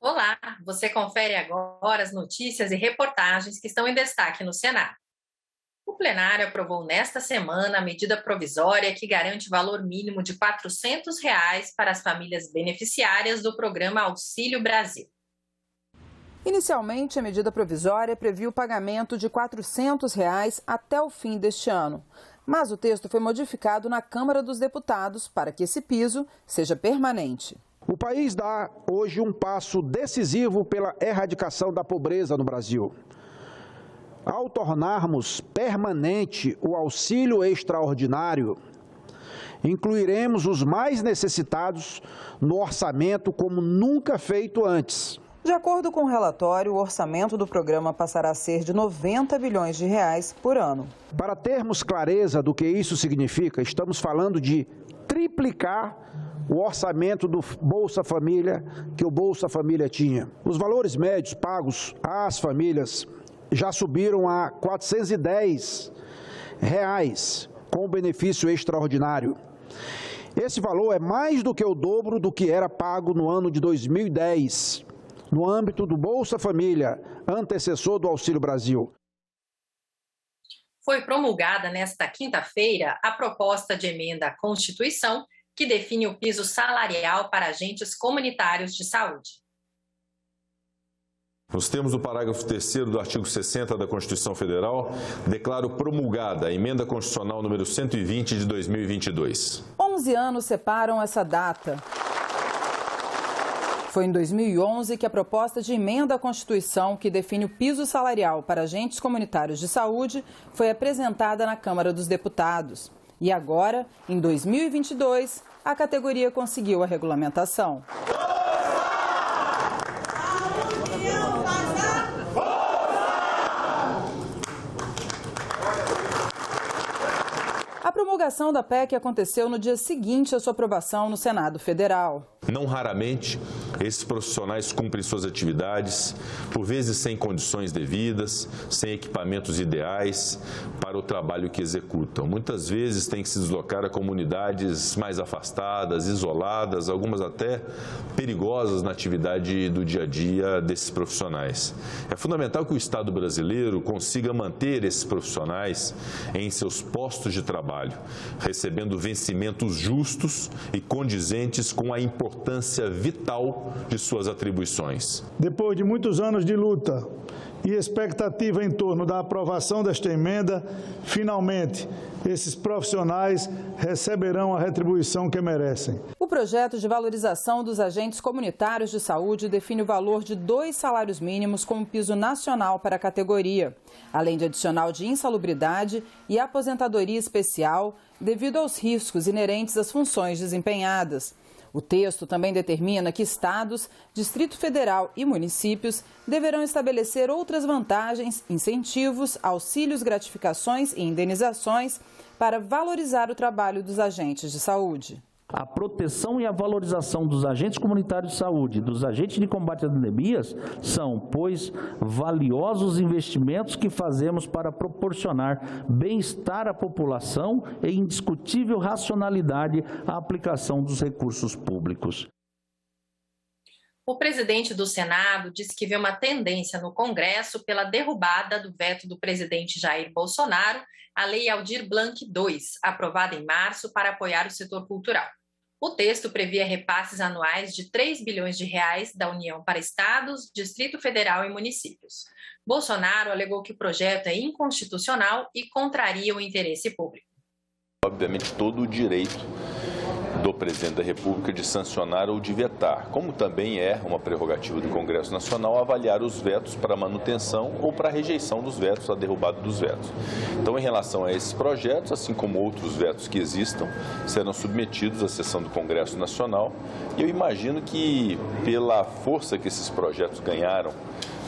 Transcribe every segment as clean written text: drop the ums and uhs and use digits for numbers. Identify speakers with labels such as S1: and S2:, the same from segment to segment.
S1: Olá, você confere agora as notícias e reportagens que estão em destaque no Senado. O plenário aprovou nesta semana a medida provisória que garante valor mínimo de R$ 400 para as famílias beneficiárias do programa Auxílio Brasil.
S2: Inicialmente, a medida provisória previa o pagamento de R$ 400 até o fim deste ano. Mas o texto foi modificado na Câmara dos Deputados para que esse piso seja permanente.
S3: O país dá hoje um passo decisivo pela erradicação da pobreza no Brasil. Ao tornarmos permanente o auxílio extraordinário, incluiremos os mais necessitados no orçamento como nunca feito antes.
S2: De acordo com o relatório, o orçamento do programa passará a ser de R$ 90 bilhões por ano.
S3: Para termos clareza do que isso significa, estamos falando de triplicar o orçamento do Bolsa Família que o Bolsa Família tinha. Os valores médios pagos às famílias já subiram a R$ 410 com o benefício extraordinário. Esse valor é mais do que o dobro do que era pago no ano de 2010, no âmbito do Bolsa Família, antecessor do Auxílio Brasil.
S1: Foi promulgada nesta quinta-feira a proposta de emenda à Constituição que define o piso salarial para agentes comunitários de saúde.
S4: Nos termos do parágrafo 3º do artigo 60 da Constituição Federal, declaro promulgada a Emenda Constitucional número 120 de 2022.
S2: 11 anos separam essa data. Foi em 2011 que a proposta de emenda à Constituição, que define o piso salarial para agentes comunitários de saúde, foi apresentada na Câmara dos Deputados. E agora, em 2022, a categoria conseguiu a regulamentação. A promulgação da PEC aconteceu no dia seguinte à sua aprovação no Senado Federal.
S4: Não raramente, esses profissionais cumprem suas atividades, por vezes sem condições devidas, sem equipamentos ideais para o trabalho que executam. Muitas vezes têm que se deslocar a comunidades mais afastadas, isoladas, algumas até perigosas na atividade do dia a dia desses profissionais. É fundamental que o Estado brasileiro consiga manter esses profissionais em seus postos de trabalho, recebendo vencimentos justos e condizentes com a importância vital de suas atribuições.
S5: Depois de muitos anos de luta e expectativa em torno da aprovação desta emenda, finalmente esses profissionais receberão a retribuição que merecem.
S2: O projeto de valorização dos agentes comunitários de saúde define o valor de 2 salários mínimos como piso nacional para a categoria, além de adicional de insalubridade e aposentadoria especial devido aos riscos inerentes às funções desempenhadas. O texto também determina que estados, Distrito Federal e municípios deverão estabelecer outras vantagens, incentivos, auxílios, gratificações e indenizações para valorizar o trabalho dos agentes de saúde.
S6: A proteção e a valorização dos agentes comunitários de saúde, dos agentes de combate às endemias, são, pois, valiosos investimentos que fazemos para proporcionar bem-estar à população e indiscutível racionalidade à aplicação dos recursos públicos.
S1: O presidente do Senado disse que vê uma tendência no Congresso pela derrubada do veto do presidente Jair Bolsonaro à Lei Aldir Blanc II, aprovada em março para apoiar o setor cultural. O texto previa repasses anuais de R$ 3 bilhões da União para estados, Distrito Federal e municípios. Bolsonaro alegou que o projeto é inconstitucional e contraria o interesse público.
S7: Obviamente, todo o direito do presidente da República de sancionar ou de vetar, como também é uma prerrogativa do Congresso Nacional avaliar os vetos para manutenção ou para rejeição dos vetos, a derrubada dos vetos. Então, em relação a esses projetos, assim como outros vetos que existam, serão submetidos à sessão do Congresso Nacional. E eu imagino que, pela força que esses projetos ganharam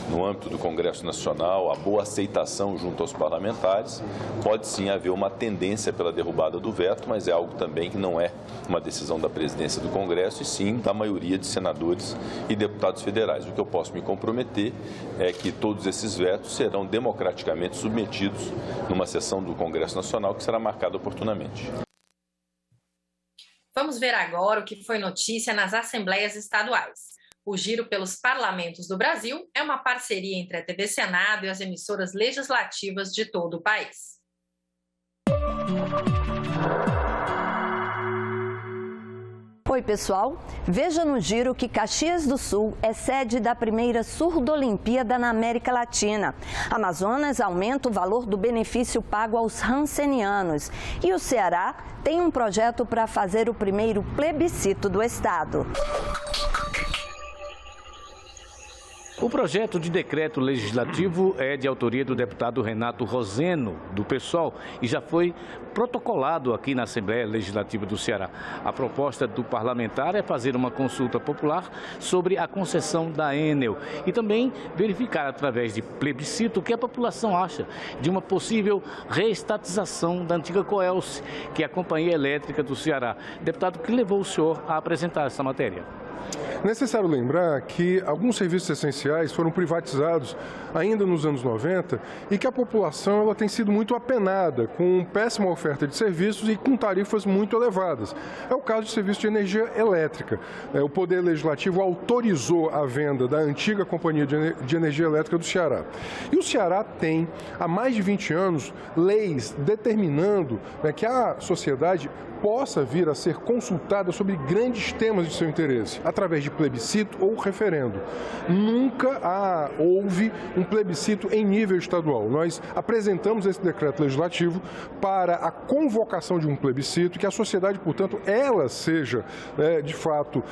S7: no âmbito do Congresso Nacional, a boa aceitação junto aos parlamentares, pode sim haver uma tendência pela derrubada do veto, mas é algo também que não é uma decisão da presidência do Congresso, e sim da maioria de senadores e deputados federais. O que eu posso me comprometer é que todos esses vetos serão democraticamente submetidos numa sessão do Congresso Nacional que será marcada oportunamente.
S1: Vamos ver agora o que foi notícia nas assembleias estaduais. O Giro pelos Parlamentos do Brasil é uma parceria entre a TV Senado e as emissoras legislativas de todo o país.
S8: Oi, pessoal. Veja no Giro que Caxias do Sul é sede da primeira Surdo-Olimpíada na América Latina. Amazonas aumenta o valor do benefício pago aos rancenianos. E o Ceará tem um projeto para fazer o primeiro plebiscito do estado.
S9: O projeto de decreto legislativo é de autoria do deputado Renato Roseno, do PSOL, e já foi protocolado aqui na Assembleia Legislativa do Ceará. A proposta do parlamentar é fazer uma consulta popular sobre a concessão da Enel e também verificar através de plebiscito o que a população acha de uma possível reestatização da antiga Coelce, que é a Companhia Elétrica do Ceará. Deputado, que levou o senhor a apresentar essa matéria?
S10: Necessário lembrar que alguns serviços essenciais foram privatizados ainda nos anos 90 e que a população ela tem sido muito apenada com péssima oferta de serviços e com tarifas muito elevadas. É o caso de serviço de energia elétrica. O Poder Legislativo autorizou a venda da antiga Companhia de Energia Elétrica do Ceará. E o Ceará tem, há mais de 20 anos, leis determinando que a sociedade possa vir a ser consultada sobre grandes temas de seu interesse, através de plebiscito ou referendo. Nunca houve um plebiscito em nível estadual. Nós apresentamos esse decreto legislativo para a convocação de um plebiscito, que a sociedade, portanto, ela seja, de fato,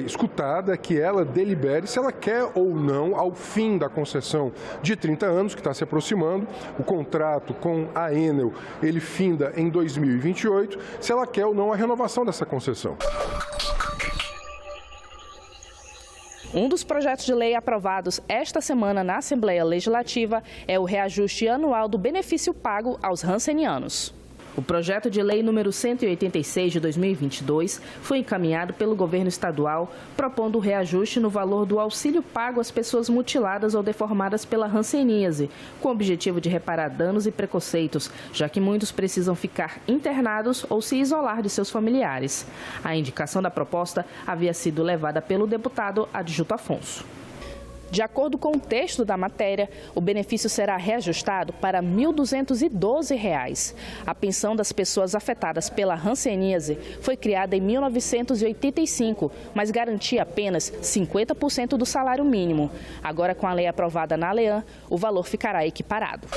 S10: escutada, que ela delibere se ela quer ou não, ao fim da concessão de 30 anos, que está se aproximando, o contrato com a Enel, ele finda em 2028, se ela quer ou não a renovação dessa concessão.
S11: Um dos projetos de lei aprovados esta semana na Assembleia Legislativa é o reajuste anual do benefício pago aos rancenianos. O projeto de lei número 186 de 2022 foi encaminhado pelo governo estadual, propondo o reajuste no valor do auxílio pago às pessoas mutiladas ou deformadas pela hanseníase, com o objetivo de reparar danos e preconceitos, já que muitos precisam ficar internados ou se isolar de seus familiares. A indicação da proposta havia sido levada pelo deputado Adjuto Afonso. De acordo com o texto da matéria, o benefício será reajustado para R$ 1.212. A pensão das pessoas afetadas pela hanseníase foi criada em 1985, mas garantia apenas 50% do salário mínimo. Agora, com a lei aprovada na LEAN, o valor ficará equiparado.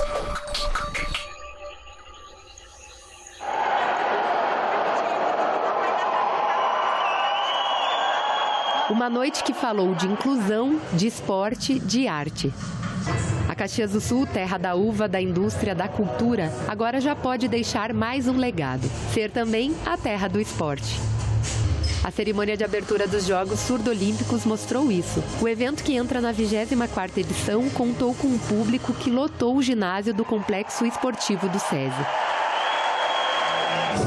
S12: Uma noite que falou de inclusão, de esporte, de arte. A Caxias do Sul, terra da uva, da indústria, da cultura, agora já pode deixar mais um legado, ser também a terra do esporte. A cerimônia de abertura dos Jogos Surdo-Olímpicos mostrou isso. O evento, que entra na 24ª edição, contou com um público que lotou o ginásio do Complexo Esportivo do SESI.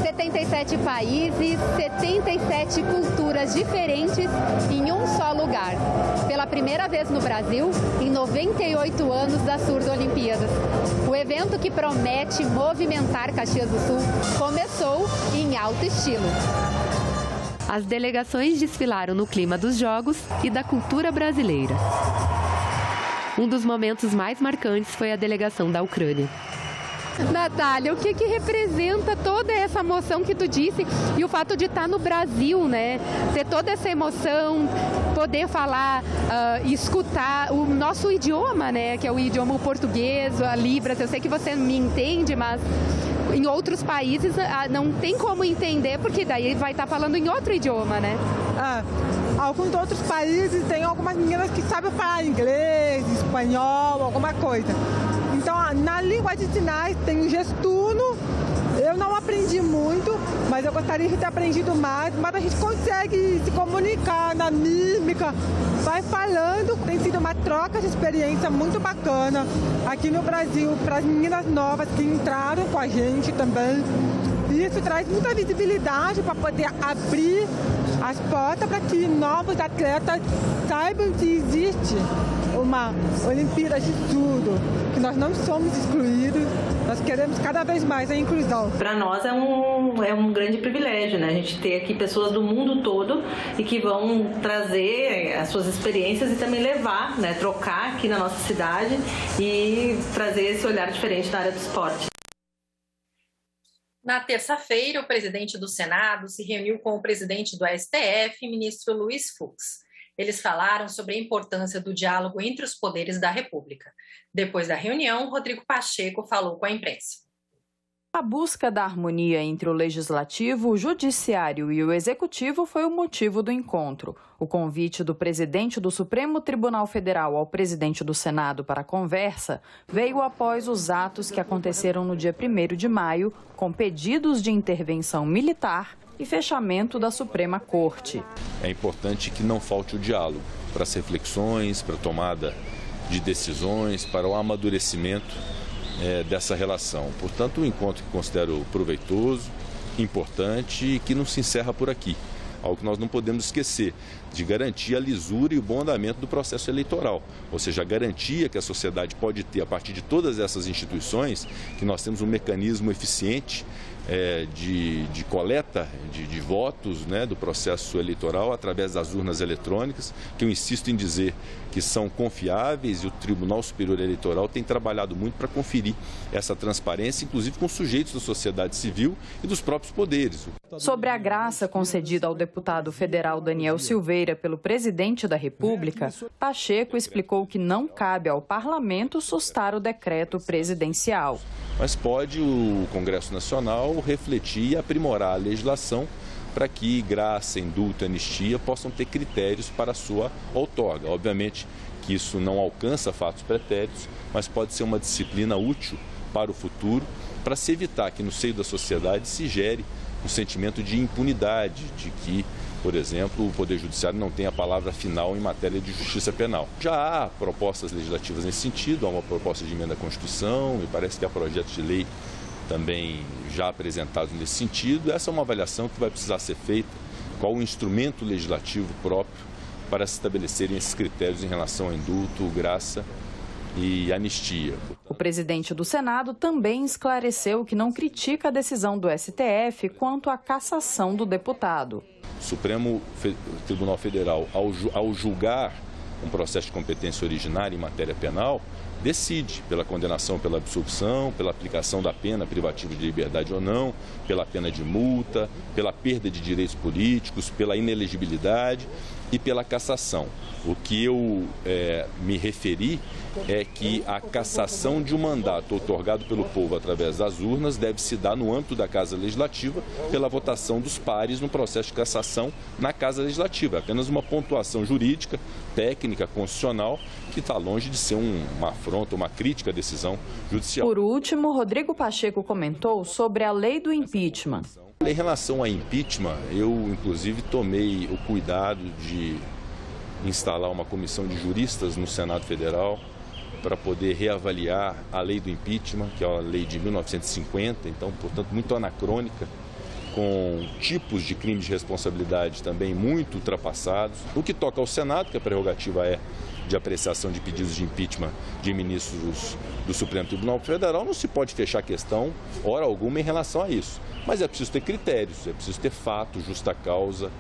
S13: 77 países, 77 culturas diferentes em um só lugar. Pela primeira vez no Brasil, em 98 anos das Surdo-Olimpíadas. O evento, que promete movimentar Caxias do Sul, começou em alto estilo.
S12: As delegações desfilaram no clima dos Jogos e da cultura brasileira. Um dos momentos mais marcantes foi a delegação da Ucrânia.
S13: Natália, o que representa toda essa emoção que tu disse e o fato de estar no Brasil, né? Ter toda essa emoção, poder falar e escutar o nosso idioma, né? Que é o idioma português, a Libras. Eu sei que você me entende, mas em outros países não tem como entender, porque daí vai estar falando em outro idioma, né?
S14: Alguns outros países tem algumas meninas que sabem falar inglês, espanhol, alguma coisa. Então, na língua de sinais tem o gestuno. Eu não aprendi muito, mas eu gostaria de ter aprendido mais. Mas a gente consegue se comunicar na mímica, vai falando. Tem sido uma troca de experiência muito bacana aqui no Brasil, para as meninas novas que entraram com a gente também. E isso traz muita visibilidade para poder abrir as portas para que novos atletas saibam que existe uma Olimpíada de tudo, que nós não somos excluídos, nós queremos cada vez mais a inclusão.
S15: Para nós é um um grande privilégio, né? A gente ter aqui pessoas do mundo todo e que vão trazer as suas experiências e também levar, né? Trocar aqui na nossa cidade e trazer esse olhar diferente na área do esporte.
S1: Na terça-feira, o presidente do Senado se reuniu com o presidente do STF, ministro Luiz Fux. Eles falaram sobre a importância do diálogo entre os poderes da República. Depois da reunião, Rodrigo Pacheco falou com a imprensa.
S2: A busca da harmonia entre o Legislativo, o Judiciário e o Executivo foi o motivo do encontro. O convite do presidente do Supremo Tribunal Federal ao presidente do Senado para a conversa veio após os atos que aconteceram no dia 1º de maio, com pedidos de intervenção militar e fechamento da Suprema Corte.
S4: É importante que não falte o diálogo para as reflexões, para a tomada de decisões, para o amadurecimento dessa relação. Portanto, um encontro que considero proveitoso, importante e que não se encerra por aqui. Algo que nós não podemos esquecer, de garantir a lisura e o bom andamento do processo eleitoral. Ou seja, a garantia que a sociedade pode ter a partir de todas essas instituições, que nós temos um mecanismo eficiente de coleta de votos, né, do processo eleitoral através das urnas eletrônicas, que eu insisto em dizer que são confiáveis e o Tribunal Superior Eleitoral tem trabalhado muito para conferir essa transparência, inclusive com sujeitos da sociedade civil e dos próprios poderes.
S2: Sobre a graça concedida ao deputado federal Daniel Silveira pelo presidente da República, Pacheco explicou que não cabe ao parlamento sustar o decreto presidencial.
S4: Mas pode o Congresso Nacional refletir e aprimorar a legislação para que graça, indulto e anistia possam ter critérios para a sua outorga. Obviamente que isso não alcança fatos pretéritos, mas pode ser uma disciplina útil para o futuro, para se evitar que no seio da sociedade se gere um sentimento de impunidade, de que, por exemplo, o Poder Judiciário não tem a palavra final em matéria de justiça penal. Já há propostas legislativas nesse sentido, há uma proposta de emenda à Constituição, me parece que há projetos de lei também já apresentados nesse sentido. Essa é uma avaliação que vai precisar ser feita, qual o instrumento legislativo próprio para se estabelecerem esses critérios em relação a indulto, graça e anistia.
S2: O presidente do Senado também esclareceu que não critica a decisão do STF quanto à cassação do deputado.
S4: O Supremo Tribunal Federal, ao julgar um processo de competência originária em matéria penal, decide pela condenação, pela absolução, pela aplicação da pena privativa de liberdade ou não, pela pena de multa, pela perda de direitos políticos, pela inelegibilidade e pela cassação. O que eu me referi é que a cassação de um mandato outorgado pelo povo através das urnas deve se dar no âmbito da Casa Legislativa pela votação dos pares no processo de cassação na Casa Legislativa. Apenas uma pontuação jurídica, técnica, constitucional, que está longe de ser uma afronta, uma crítica à decisão judicial.
S2: Por último, Rodrigo Pacheco comentou sobre a lei do impeachment.
S4: Em relação ao impeachment, eu inclusive tomei o cuidado de instalar uma comissão de juristas no Senado Federal para poder reavaliar a lei do impeachment, que é a lei de 1950, então, portanto, muito anacrônica, com tipos de crimes de responsabilidade também muito ultrapassados. No que toca ao Senado, que a prerrogativa é de apreciação de pedidos de impeachment de ministros do Supremo Tribunal Federal, não se pode fechar a questão, hora alguma, em relação a isso. Mas é preciso ter critérios, é preciso ter fato, justa causa,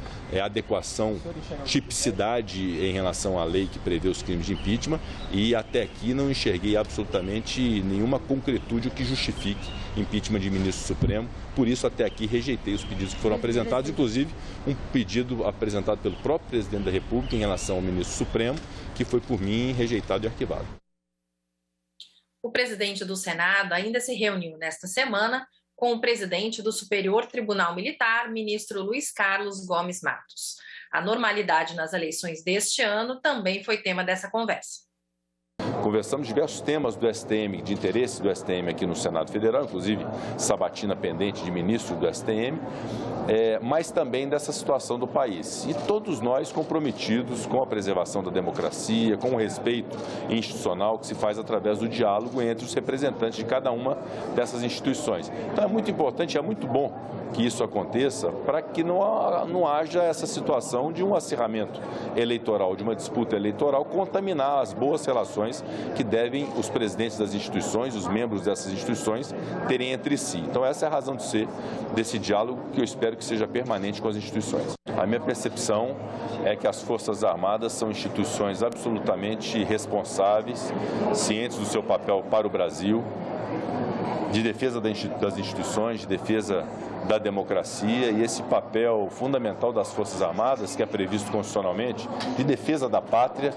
S4: adequação, tipicidade em relação à lei que prevê os crimes de impeachment, e até aqui não enxerguei absolutamente nenhuma concretude que justifique impeachment de ministro do Supremo. Por isso, até aqui, rejeitei os pedidos que foram apresentados, inclusive um pedido apresentado pelo próprio presidente da República em relação ao ministro Supremo, que foi por mim rejeitado e arquivado.
S1: O presidente do Senado ainda se reuniu nesta semana com o presidente do Superior Tribunal Militar, ministro Luiz Carlos Gomes Matos. A normalidade nas eleições deste ano também foi tema dessa conversa.
S7: Conversamos diversos temas do STM, de interesse do STM aqui no Senado Federal, inclusive sabatina pendente de ministro do STM, mas também dessa situação do país. E todos nós comprometidos com a preservação da democracia, com o respeito institucional que se faz através do diálogo entre os representantes de cada uma dessas instituições. Então é muito importante, é muito bom que isso aconteça para que não haja essa situação de um acirramento eleitoral, de uma disputa eleitoral, contaminar as boas relações relações que devem os presidentes das instituições, os membros dessas instituições, terem entre si. Então essa é a razão de ser desse diálogo, que eu espero que seja permanente com as instituições. A minha percepção é que as Forças Armadas são instituições absolutamente responsáveis, cientes do seu papel para o Brasil, de defesa das instituições, de defesa da democracia, e esse papel fundamental das Forças Armadas, que é previsto constitucionalmente, de defesa da pátria,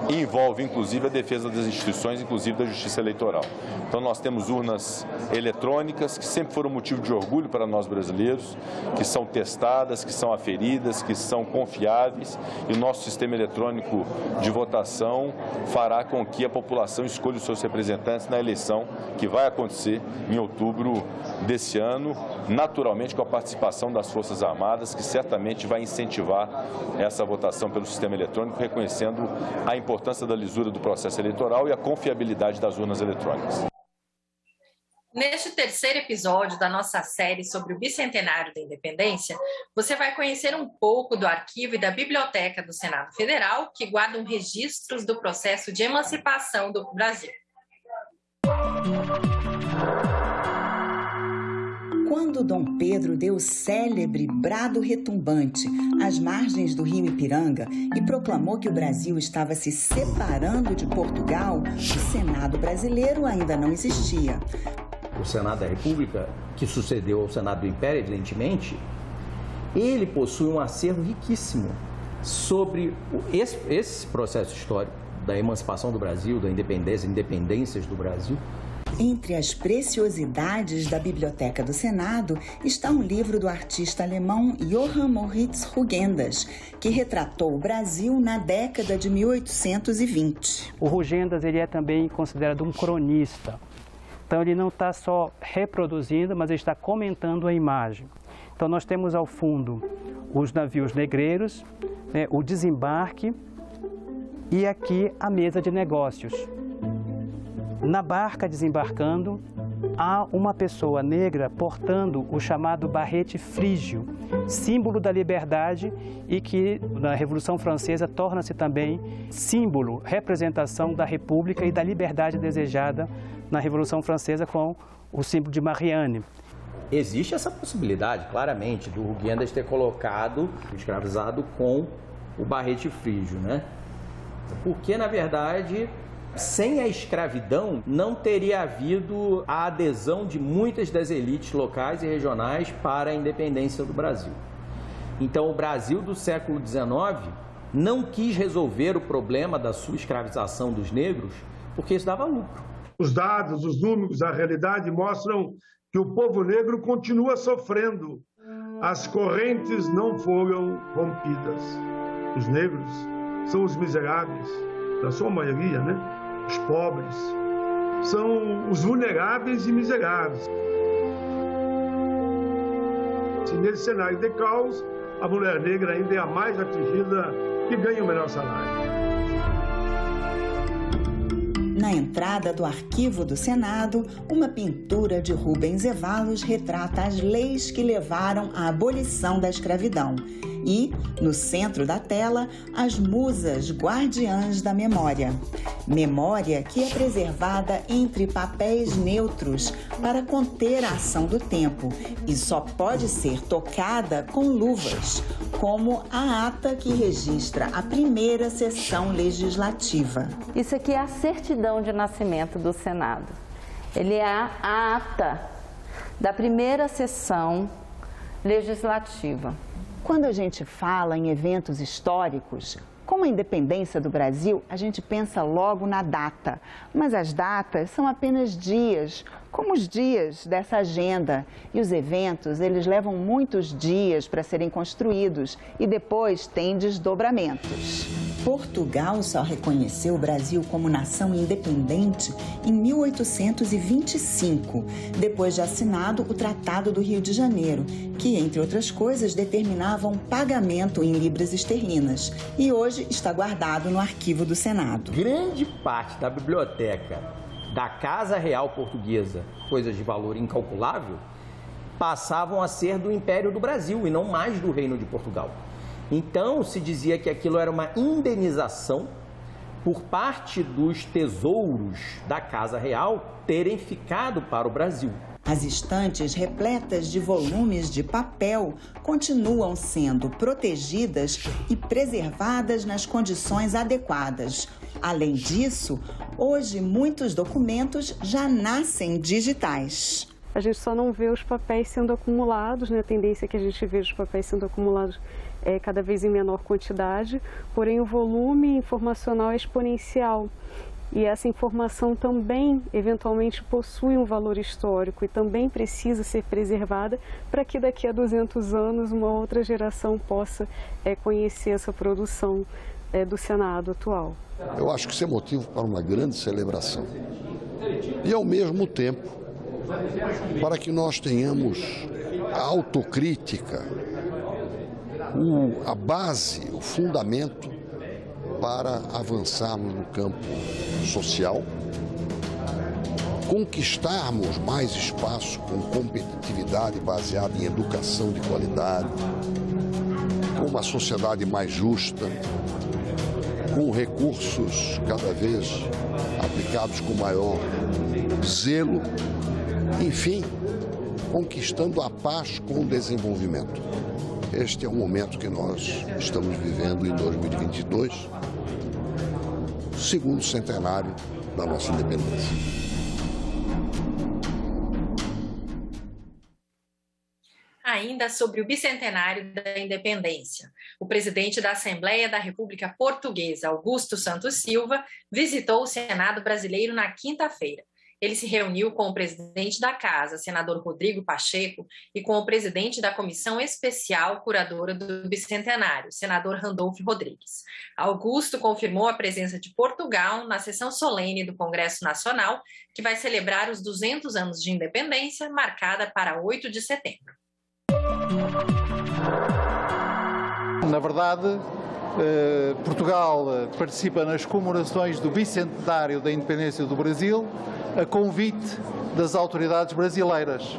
S7: envolve inclusive a defesa das instituições, inclusive da justiça eleitoral. Então nós temos urnas eletrônicas que sempre foram motivo de orgulho para nós brasileiros, que são testadas, que são aferidas, que são confiáveis, e o nosso sistema eletrônico de votação fará com que a população escolha os seus representantes na eleição que vai acontecer em outubro desse ano, naturalmente com a participação das Forças Armadas, que certamente vai incentivar essa votação pelo sistema eletrônico, reconhecendo a importância da lisura do processo eleitoral e a confiabilidade das urnas eletrônicas.
S1: Neste terceiro episódio da nossa série sobre o bicentenário da independência, você vai conhecer um pouco do arquivo e da biblioteca do Senado Federal, que guardam registros do processo de emancipação do Brasil.
S16: Quando Dom Pedro deu o célebre brado retumbante às margens do rio Ipiranga e proclamou que o Brasil estava se separando de Portugal, o Senado brasileiro ainda não existia.
S17: O Senado da República, que sucedeu ao Senado do Império, evidentemente, ele possui um acervo riquíssimo sobre esse processo histórico da emancipação do Brasil, da independências do Brasil.
S16: Entre as preciosidades da Biblioteca do Senado está um livro do artista alemão Johann Moritz Rugendas, que retratou o Brasil na década de 1820.
S18: O Rugendas ele é também considerado um cronista. Então ele não está só reproduzindo, mas ele está comentando a imagem. Então nós temos ao fundo os navios negreiros, o desembarque e aqui a mesa de negócios. Na barca desembarcando, há uma pessoa negra portando o chamado barrete frígio, símbolo da liberdade e que na Revolução Francesa torna-se também símbolo, representação da República e da liberdade desejada na Revolução Francesa com o símbolo de Marianne.
S17: Existe essa possibilidade, claramente, do Rugendas ter colocado o escravizado com o barrete frígio, né? Porque, na verdade, sem a escravidão, não teria havido a adesão de muitas das elites locais e regionais para a independência do Brasil. Então, o Brasil do século XIX não quis resolver o problema da sua escravização dos negros, porque isso dava lucro.
S19: Os dados, os números, a realidade mostram que o povo negro continua sofrendo. As correntes não foram rompidas. Os negros são os miseráveis, na sua maioria, né? Os pobres, são os vulneráveis e miseráveis. E nesse cenário de caos, a mulher negra ainda é a mais atingida e ganha o menor salário.
S16: Na entrada do arquivo do Senado, uma pintura de Rubens Evalos retrata as leis que levaram à abolição da escravidão. E, no centro da tela, as musas guardiãs da memória. Memória que é preservada entre papéis neutros para conter a ação do tempo e só pode ser tocada com luvas, como a ata que registra a primeira sessão legislativa.
S8: Isso aqui é a certidão de nascimento do Senado. Ele é a ata da primeira sessão legislativa.
S16: Quando a gente fala em eventos históricos, como a independência do Brasil, a gente pensa logo na data. Mas as datas são apenas dias, como os dias dessa agenda. E os eventos, eles levam muitos dias para serem construídos e depois têm desdobramentos. Portugal só reconheceu o Brasil como nação independente em 1825, depois de assinado o Tratado do Rio de Janeiro, que, entre outras coisas, determinava um pagamento em libras esterlinas e hoje está guardado no arquivo do Senado.
S17: Grande parte da biblioteca da Casa Real Portuguesa, coisas de valor incalculável, passavam a ser do Império do Brasil e não mais do Reino de Portugal. Então, se dizia que aquilo era uma indenização por parte dos tesouros da Casa Real terem ficado para o Brasil.
S16: As estantes repletas de volumes de papel continuam sendo protegidas e preservadas nas condições adequadas. Além disso, hoje muitos documentos já nascem digitais.
S20: A gente só não vê os papéis sendo acumulados, né? A tendência é que a gente veja os papéis sendo acumulados cada vez em menor quantidade, porém o volume informacional é exponencial. E essa informação também, eventualmente, possui um valor histórico e também precisa ser preservada para que daqui a 200 anos uma outra geração possa conhecer essa produção do Senado atual.
S21: Eu acho que isso é motivo para uma grande celebração. E, ao mesmo tempo, para que nós tenhamos a autocrítica, a base, o fundamento para avançarmos no campo social, conquistarmos mais espaço com competitividade baseada em educação de qualidade, com uma sociedade mais justa, com recursos cada vez aplicados com maior zelo, enfim, conquistando a paz com o desenvolvimento. Este é o momento que nós estamos vivendo em 2022, segundo centenário da nossa independência.
S1: Ainda sobre o bicentenário da independência. O presidente da Assembleia da República Portuguesa, Augusto Santos Silva, visitou o Senado brasileiro na quinta-feira. Ele se reuniu com o presidente da Casa, senador Rodrigo Pacheco, e com o presidente da Comissão Especial Curadora do Bicentenário, senador Randolfo Rodrigues. Augusto confirmou a presença de Portugal na sessão solene do Congresso Nacional, que vai celebrar os 200 anos de independência, marcada para 8 de setembro.
S22: Na verdade, Portugal participa nas comemorações do bicentenário da independência do Brasil a convite das autoridades brasileiras.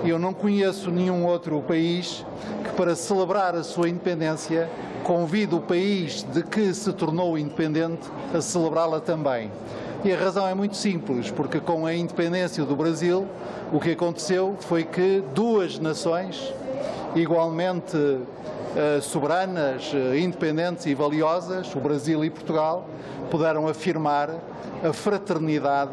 S22: Eu não conheço nenhum outro país que, para celebrar a sua independência, convide o país de que se tornou independente a celebrá-la também. E a razão é muito simples, porque com a independência do Brasil, o que aconteceu foi que duas nações, igualmente soberanas, independentes e valiosas, o Brasil e Portugal, puderam afirmar a fraternidade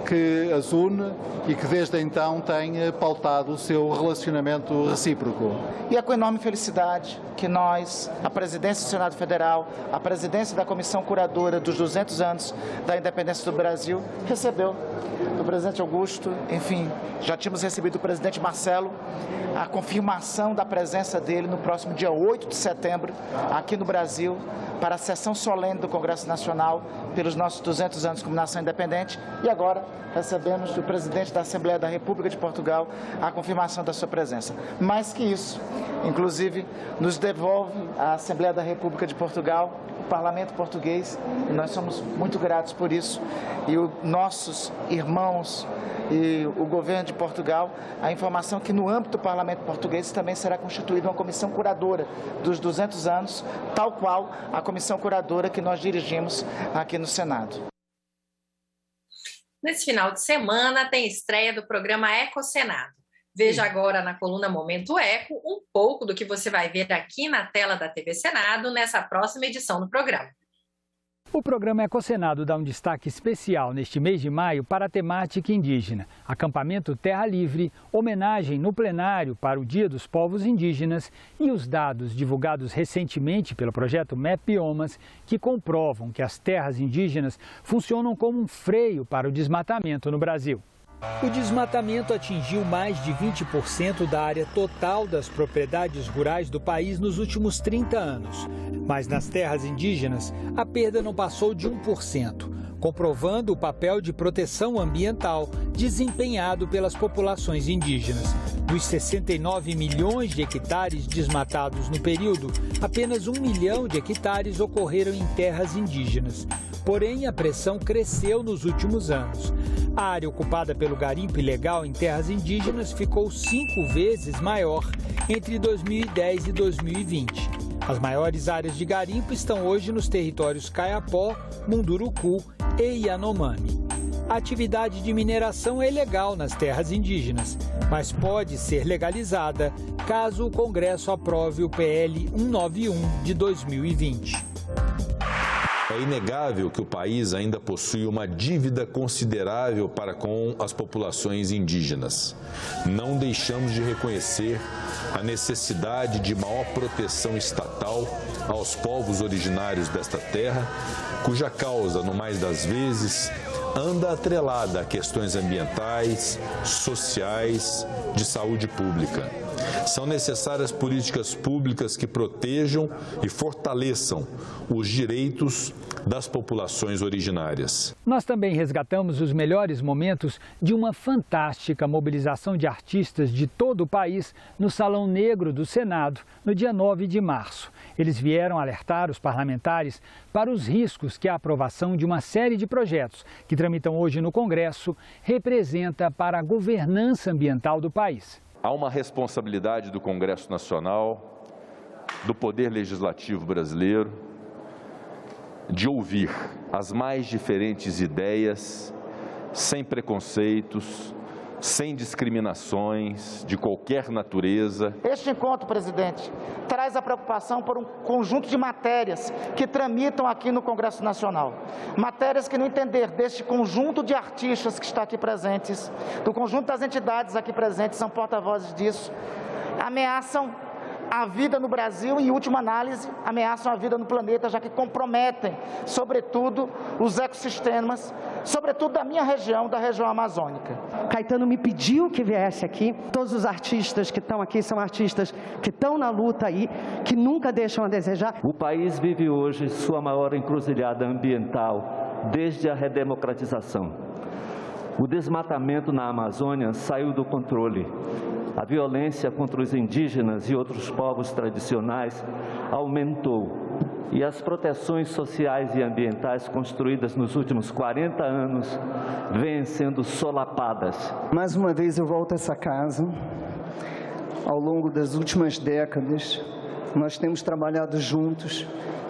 S22: que as une e que desde então tem pautado o seu relacionamento recíproco.
S23: E é com enorme felicidade que nós, a presidência do Senado Federal, a presidência da Comissão Curadora dos 200 anos da independência do Brasil, recebeu do presidente Augusto, enfim, já tínhamos recebido do presidente Marcelo, a confirmação da presença dele no próximo dia 8 de setembro, aqui no Brasil, para a sessão solene do Congresso Nacional pelos nossos 200 anos como nação independente. E agora recebemos do presidente da Assembleia da República de Portugal a confirmação da sua presença. Mais que isso, inclusive, nos devolve a Assembleia da República de Portugal, o Parlamento português, e nós somos muito gratos por isso, e os nossos irmãos e o governo de Portugal, a informação que no âmbito do Parlamento português também será constituída uma comissão curadora dos 200 anos, tal qual a comissão curadora que nós dirigimos aqui no Senado.
S1: Nesse final de semana tem estreia do programa Eco Senado. Veja agora na coluna Momento Eco um pouco do que você vai ver aqui na tela da TV Senado nessa próxima edição do programa.
S24: O programa Ecosenado dá um destaque especial neste mês de maio para a temática indígena. Acampamento Terra Livre, homenagem no plenário para o Dia dos Povos Indígenas e os dados divulgados recentemente pelo projeto MAP Biomas, que comprovam que as terras indígenas funcionam como um freio para o desmatamento no Brasil. O desmatamento atingiu mais de 20% da área total das propriedades rurais do país nos últimos 30 anos. Mas nas terras indígenas, a perda não passou de 1%, comprovando o papel de proteção ambiental desempenhado pelas populações indígenas. Dos 69 milhões de hectares desmatados no período, apenas 1 milhão de hectares ocorreram em terras indígenas. Porém, a pressão cresceu nos últimos anos. A área ocupada pelo garimpo ilegal em terras indígenas ficou 5 vezes maior entre 2010 e 2020. As maiores áreas de garimpo estão hoje nos territórios Kayapó, Munduruku e Yanomami. A atividade de mineração é ilegal nas terras indígenas, mas pode ser legalizada caso o Congresso aprove o PL 191 de 2020.
S4: É inegável que o país ainda possui uma dívida considerável para com as populações indígenas. Não deixamos de reconhecer a necessidade de maior proteção estatal aos povos originários desta terra, cuja causa, no mais das vezes, anda atrelada a questões ambientais, sociais, de saúde pública. São necessárias políticas públicas que protejam e fortaleçam os direitos das populações originárias.
S24: Nós também resgatamos os melhores momentos de uma fantástica mobilização de artistas de todo o país no Salão Negro do Senado, no dia 9 de março. Eles vieram alertar os parlamentares para os riscos que a aprovação de uma série de projetos que tramitam hoje no Congresso representa para a governança ambiental do país.
S7: Há uma responsabilidade do Congresso Nacional, do Poder Legislativo brasileiro, de ouvir as mais diferentes ideias, sem preconceitos, sem discriminações de qualquer natureza.
S23: Este encontro, presidente, traz a preocupação por um conjunto de matérias que tramitam aqui no Congresso Nacional. Matérias que, no entender deste conjunto de artistas que está aqui presentes, do conjunto das entidades aqui presentes, são porta-vozes disso, ameaçam a vida no Brasil e, em última análise, ameaçam a vida no planeta, já que comprometem, sobretudo, os ecossistemas, sobretudo da minha região, da região amazônica.
S3: Caetano me pediu que viesse aqui. Todos os artistas que estão aqui são artistas que estão na luta aí, que nunca deixam a desejar.
S5: O país vive hoje sua maior encruzilhada ambiental desde a redemocratização. O desmatamento na Amazônia saiu do controle. A violência contra os indígenas e outros povos tradicionais aumentou e as proteções sociais e ambientais construídas nos últimos 40 anos vêm sendo solapadas.
S3: Mais uma vez eu volto a essa casa. Ao longo das últimas décadas, nós temos trabalhado juntos,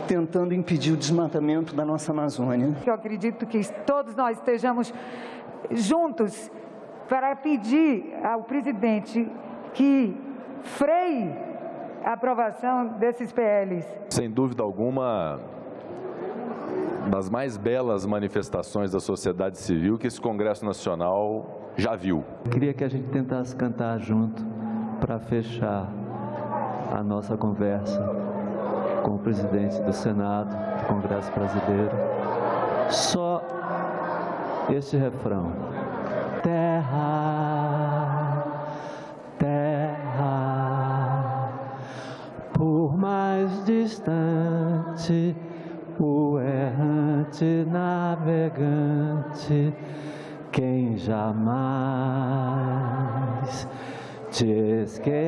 S3: tentando impedir o desmatamento da nossa Amazônia.
S6: Eu acredito que todos nós estejamos juntos para pedir ao presidente que freie a aprovação desses PLs.
S7: Sem dúvida alguma, das mais belas manifestações da sociedade civil que esse Congresso Nacional já viu.
S5: Queria que a gente tentasse cantar junto para fechar a nossa conversa com o presidente do Senado, do Congresso Brasileiro. Só esse refrão. Terra, terra, por mais distante, o errante navegante, quem jamais te esqueceria.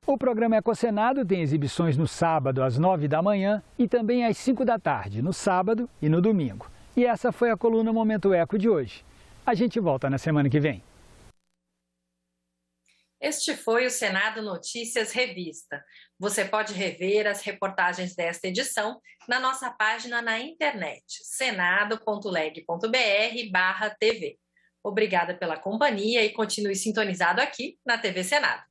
S24: O programa Ecosenado tem exibições no sábado às 9 da manhã e também às 5 da tarde, no sábado e no domingo. E essa foi a coluna Momento Eco de hoje. A gente volta na semana que vem.
S1: Este foi o Senado Notícias Revista. Você pode rever as reportagens desta edição na nossa página na internet, senado.leg.br/TV. Obrigada pela companhia e continue sintonizado aqui na TV Senado.